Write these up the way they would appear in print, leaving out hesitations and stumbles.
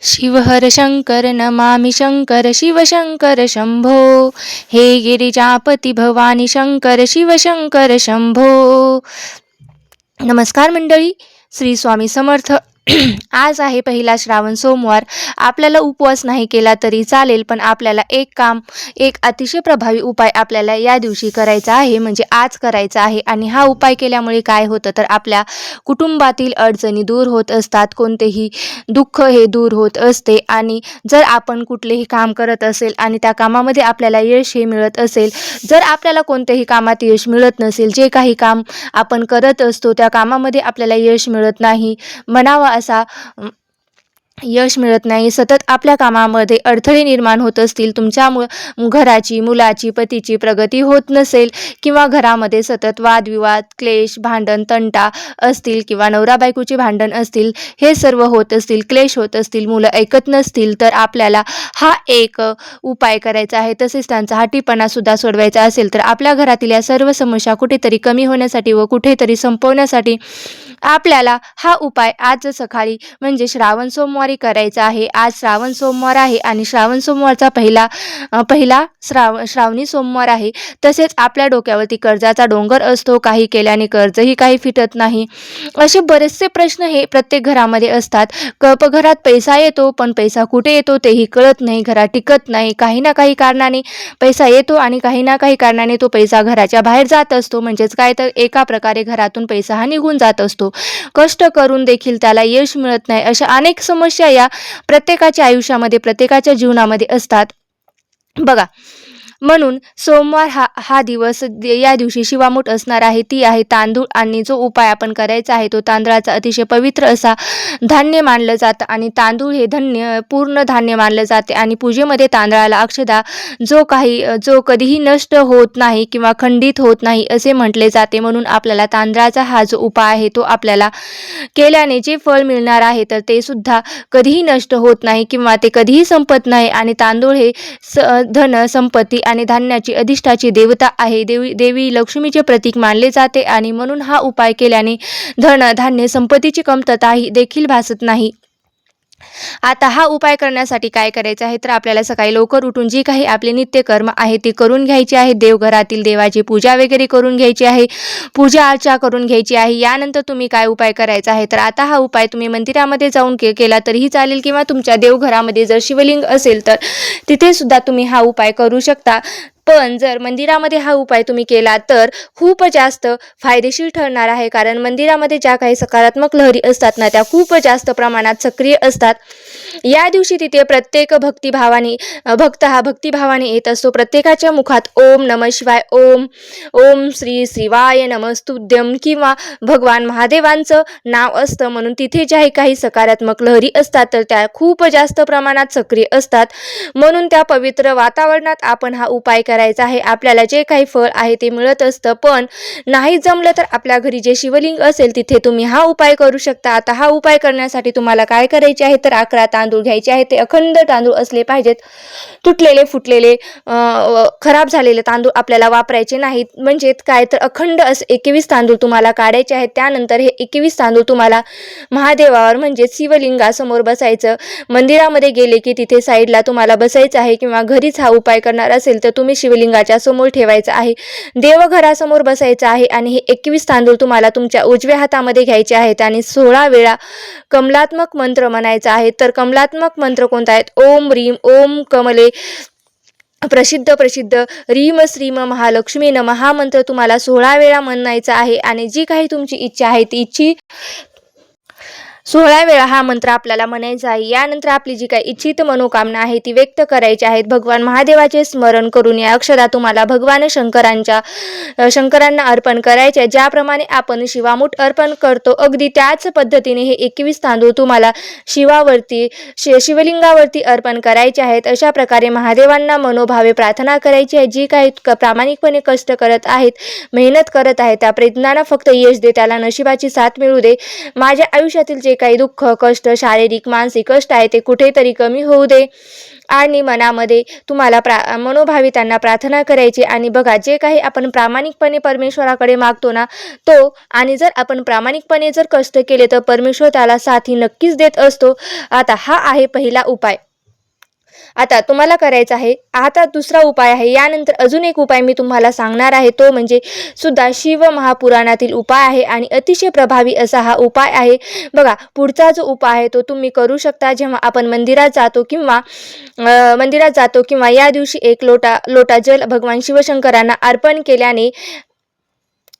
शिवहर शंकर नमामि शंकर शिवशंकर शंभो। हे गिरिजापती भवानी शंकर शिवशंकर शंभो। नमस्कार मंडळी, श्री स्वामी समर्थ। आज आहे पहिला श्रावण सोमवार। आपल्याला उपवास नाही केला तरी चालेल, पण आपल्याला एक अतिशय प्रभावी उपाय आपल्याला या दिवशी करायचा आहे, म्हणजे आज करायचा आहे। आणि हा उपाय केल्यामुळे काय होतं तर आपल्या कुटुंबातील अडचणी दूर होत असतात, कोणतेही दुःख हे दूर होत असते। आणि जर आपण कुठलेही काम करत असेल आणि त्या कामामध्ये आपल्याला यश हे मिळत असेल, जर आपल्याला कोणत्याही कामात यश मिळत नसेल, जे काही काम आपण करत असतो त्या कामामध्ये आपल्याला यश मिळत नाही, म्हणावा असा यश मिळत नाही, सतत आपल्या कामामध्ये अडथळे निर्माण होत असतील, तुमच्या घराची, मुलाची, पतीची प्रगती होत नसेल, किंवा घरामध्ये सतत वादविवाद, क्लेश, भांडण, तंटा असतील, किंवा नवरा बायकोचे भांडण असतील, हे सर्व होत असतील, क्लेश होत असतील, मुलं ऐकत नसतील, तर आपल्याला हा एक उपाय करायचा आहे। तसेच त्यांचा हट्टीपणा सुद्धा सोडवायचा असेल तर आपल्या घरातील या सर्व समस्या कुठेतरी कमी होण्यासाठी व कुठेतरी संपवण्यासाठी आपल्याला हा उपाय आज सकाळी म्हणजे श्रावण सोमवारी करायचा आहे। आज श्रावण सोमवार आहे आणि श्रावण सोमवारचा पहिला श्रावणी सोमवार आहे। तसेच आपल्या डोक्यावरती कर्जाचा डोंगर असतो, काही केल्याने कर्जही काही फिटत नाही, असे बरेचसे प्रश्न हे प्रत्येक घरामध्ये असतात। घरात पैसा येतो, पण पैसा कुठे येतो तेही कळत नाही, घरात टिकत नाही, काही ना काही कारणाने पैसा येतो आणि काही ना काही कारणाने तो पैसा घराच्या बाहेर जात असतो, म्हणजेच काय तर एका प्रकारे घरातून पैसा हा निघून जात असतो। कष्ट करून देखील त्याला यश मिळत नाही, अशा अनेक समस्या या प्रत्येकाच्या आयुष्यामध्ये, प्रत्येकाच्या जीवनामध्ये असतात बघा। म्हणून सोमवार हा दिवस, या दिवशी शिवामूठ असणार आहे, ती आहे तांदूळ। आणि जो उपाय आपण करायचा आहे तो तांदळाचा अतिशय पवित्र असा धान्य मानलं जातं, आणि तांदूळ हे पूर्ण धान्य मानलं जाते। आणि पूजेमध्ये तांदळाला अक्षदा जो कधीही नष्ट होत नाही किंवा खंडित होत नाही असे म्हटले जाते। म्हणून आपल्याला तांदळाचा हा जो उपाय आहे तो आपल्याला केल्याने जे फळ मिळणार आहे तर ते सुद्धा कधीही नष्ट होत नाही किंवा ते कधीही संपत नाही। आणि तांदूळ हे धन, संपत्ती आणि धान्याची अधिष्ठाची देवता आहे, देवी लक्ष्मीचे प्रतीक मानले जाते। आणि म्हणून हा उपाय केल्याने धन, धान्य, संपत्तीची कमतरता देखील भासत नाही। आता हा उपाय करण्यासाठी काय करायचं आहे तर आपल्याला सकाळी लवकर उठून जी काही आपले नित्यकर्म आहे ती करून घ्यायची आहे। देवघरातील देवाची पूजा वगैरे करून घ्यायची आहे, पूजा अर्चा करून घ्यायची आहे। यानंतर तुम्ही काय उपाय करायचा आहे तर आता हा उपाय तुम्ही मंदिरामध्ये जाऊन केला तरीही चालेल, किंवा तुमच्या देवघरामध्ये जर शिवलिंग असेल तर तिथे सुद्धा तुम्ही हा उपाय करू शकता। पण जर मंदिरामध्ये हा उपाय तुम्ही केला तर खूप जास्त फायदेशीर ठरणार आहे, कारण मंदिरामध्ये ज्या काही सकारात्मक लहरी असतात ना त्या खूप जास्त प्रमाणात सक्रिय असतात। या दिवशी तिथे प्रत्येक भक्त हा भक्तिभावाने येत असतो। प्रत्येकाच्या मुखात ओम नमः शिवाय, ओम श्री शिवाय नमस्तुभ्यं किंवा भगवान महादेवांचं नाव असतं। म्हणून तिथे ज्याही काही सकारात्मक लहरी असतात तर त्या खूप जास्त प्रमाणात सक्रिय असतात। म्हणून त्या पवित्र वातावरणात आपण हा उपाय करायचा आहे। आपल्याला जे काही फळ आहे ते मिळत असतं, पण नाही जमलं तर आपल्या घरी जे शिवलिंग असेल तिथे तुम्ही हा उपाय करू शकता। आता हा उपाय करण्यासाठी तुम्हाला काय करायचे आहे तर 11 तांदूळ घ्यायचे आहे, ते अखंड तांदूळ असले पाहिजेत। तुटलेले, फुटलेले, खराब झालेले तांदूळ आपल्याला वापरायचे नाहीत, म्हणजे काय तर अखंड असे 21 तांदूळ तुम्हाला काढायचे आहेत। त्यानंतर हे 21 तांदूळ तुम्हाला महादेवावर म्हणजे शिवलिंगासमोर बसायचं। मंदिरामध्ये गेले की तिथे साईडला तुम्हाला बसायचं आहे, किंवा घरीच हा उपाय करणार असेल तर तुम्ही शिवलिंगाच्या समोर ठेवायचं आहे, देवघरासमोर बसायचं आहे। आणि हे 21 तांदूळ तुम्हाला तुमच्या उजव्या हातामध्ये घ्यायचे आहेत आणि 16 वेळा कमलात्मक मंत्र म्हणायचा आहे। तर कमलात्मक मंत्र कोणता आहे? ओम ह्रीम ओम कमले प्रसिद्ध रीम श्रीम महालक्ष्मी नमः हा मंत्र तुम्हाला 16 वेळा म्हणायचा आहे। आणि जी काही तुमची इच्छा आहे ती 16 वेळा हा मंत्र आपल्याला म्हणायचा आहे। यानंतर आपली जी काही इच्छित मनोकामना आहे ती व्यक्त करायची आहेत। भगवान महादेवाचे स्मरण करून या अक्षदा तुम्हाला भगवान शंकरांना अर्पण करायचे। ज्याप्रमाणे आपण शिवामूठ अर्पण करतो अगदी त्याच पद्धतीने हे 21 तांदूळ तुम्हाला शिवलिंगावरती अर्पण करायचे आहेत। अशा प्रकारे महादेवांना मनोभावे प्रार्थना करायची आहे। जी काही प्रामाणिकपणे कष्ट करत आहेत, मेहनत करत आहेत, त्या प्रयत्नांना फक्त यश दे, त्याला नशिबाची साथ मिळू दे। माझ्या आयुष्यातील जे काही दुःख, कष्ट, शारीरिक, मानसिक कष्ट आहे ते कुठेतरी कमी होऊ दे आणि मनामध्ये तुम्हाला मनोभावी त्यांना प्रार्थना करायची. आणि बघा, जे काही आपण प्रामाणिकपणे परमेश्वराकडे मागतो ना, तो आणि जर आपण प्रामाणिकपणे जर कष्ट केले तर परमेश्वर त्याला साथी नक्कीच देत असतो. आता हा आहे पहिला उपाय. आता तुम्हाला करायचं आहे. आता दुसरा उपाय आहे. यानंतर अजून एक उपाय मी तुम्हाला सांगणार आहे, तो म्हणजे सुद्धा शिव महापुराणातील उपाय आहे आणि अतिशय प्रभावी असा हा उपाय आहे. बघा, पुढचा जो उपाय आहे तो तुम्ही करू शकता जेव्हा आपण मंदिरात जातो किंवा या दिवशी एक लोटा जल भगवान शिवशंकरांना अर्पण केल्याने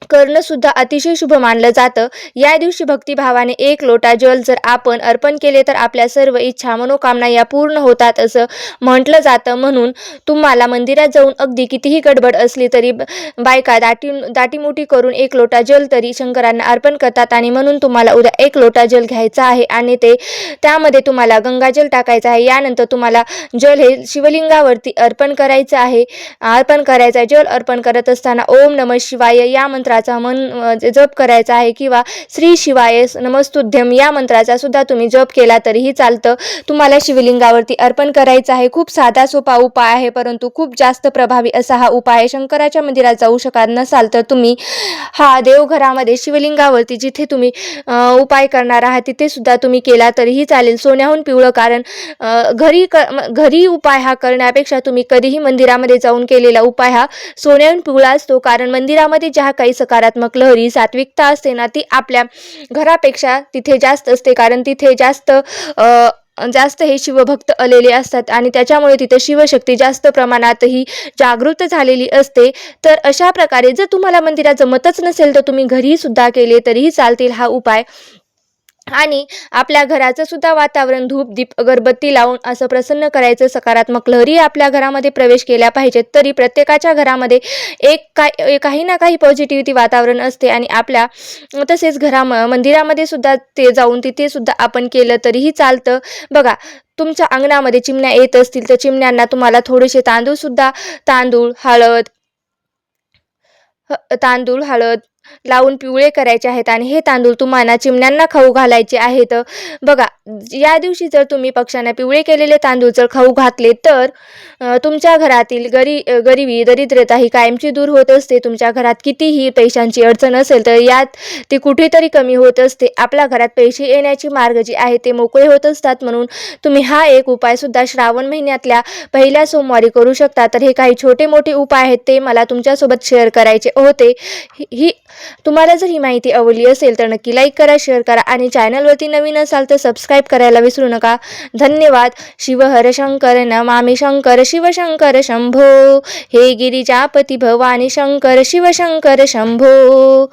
करणं सुद्धा अतिशय शुभ मानलं जातं. या दिवशी भक्तिभावाने एक लोटा जल जर आपण अर्पण केले तर आपल्या सर्व इच्छा मनोकामना या पूर्ण होतात असं म्हटलं जातं. म्हणून तुम्हाला मंदिरात जाऊन अगदी कितीही गडबड असली तरी बायका दाटीमुठी करून एक लोटा जल तरी शंकरांना अर्पण करतात. आणि म्हणून तुम्हाला उद्या एक लोटा जल घ्यायचा आहे आणि त्यामध्ये तुम्हाला गंगाजल टाकायचं आहे. यानंतर तुम्हाला जल हे शिवलिंगावरती अर्पण करायचं आहे. जल अर्पण करत असताना ओम नमः शिवाय या मंत्राचा जप करायचा आहे किंवा श्री शिवाय नमस्तुभ्यम या मंत्राचा सुद्धा तुम्ही जप केला तरीही चालतं. तुम्हाला शिवलिंगावरती अर्पण करायचं आहे. खूप साधा सोपा उपाय आहे, परंतु खूप जास्त प्रभावी असा हा उपाय आहे. शंकराच्या मंदिरात जाऊ शकत नसाल तर तुम्ही हा देवघरामध्ये शिवलिंगावरती जिथे तुम्ही उपाय करणार आहात तिथे सुद्धा तुम्ही केला तरीही चालेल. सोन्याहून पिवळं, कारण घरी उपाय हा करण्यापेक्षा तुम्ही कधीही मंदिरामध्ये जाऊन केलेला उपाय हा सोन्याहून पिवळा असतो. कारण मंदिरामध्ये ज्या काही सकारात्मक लहरी, सात्विकता असते ना, ती आपल्या घरापेक्षा तिथे जास्त असते. कारण तिथे जास्त हे शिवभक्त आलेले असतात आणि त्याच्यामुळे तिथे शिवशक्ती जास्त प्रमाणातही जागृत झालेली असते. तर अशा प्रकारे जर तुम्हाला मंदिरात जमतच नसेल तर तुम्ही घरी सुद्धा केले तरीही चालतील हा उपाय. आणि आपल्या घराचं सुद्धा वातावरण धूप, दीप, अगरबत्ती लावून असं प्रसन्न करायचं. सकारात्मक लहरी आपल्या घरामध्ये प्रवेश केल्या पाहिजेत. तरी प्रत्येकाच्या घरामध्ये काही ना काही पॉझिटिव्हिटी वातावरण असते आणि तसेच मंदिरामध्ये सुद्धा ते जाऊन तिथे सुद्धा आपण केलं तरीही चालतं. बघा, तुमच्या अंगणामध्ये चिमण्या येत असतील तर चिमण्यांना तुम्हाला थोडेसे तांदूळ हळद लावून पिवळे करायचे आहेत आणि हे तांदूळ तुम्हाला चिमण्यांना खाऊ घालायचे आहेत. बघा, या दिवशी जर तुम्ही पक्ष्यांना पिवळे केलेले तांदूळ जर खाऊ घातले तर तुमच्या घरातील गरिबी, दरिद्रता ही कायमची दूर होत असते. तुमच्या घरात कितीही पैशांची अडचण असेल तर ती कुठेतरी कमी होत असते. आपल्या घरात पैसे येण्याचे मार्ग जे आहे ते मोकळे होत असतात. म्हणून तुम्ही हा एक उपाय सुद्धा श्रावण महिन्यातल्या पहिल्या सोमवारी करू शकता. तर हे काही छोटे मोठे उपाय आहेत ते मला तुमच्यासोबत शेअर करायचे होते. तुम्हाला जर ही माहिती आवडली असेल तर नक्की लाईक करा, शेअर करा आणि चॅनलवरती नवीन असाल तर सबस्क्राईब करायला विसरू नका. धन्यवाद. शिव हर शंकर नमामि शंकर शिव शंकर शंभो, हे गिरिजापती भवानी शंकर शिव शंकर शंभो.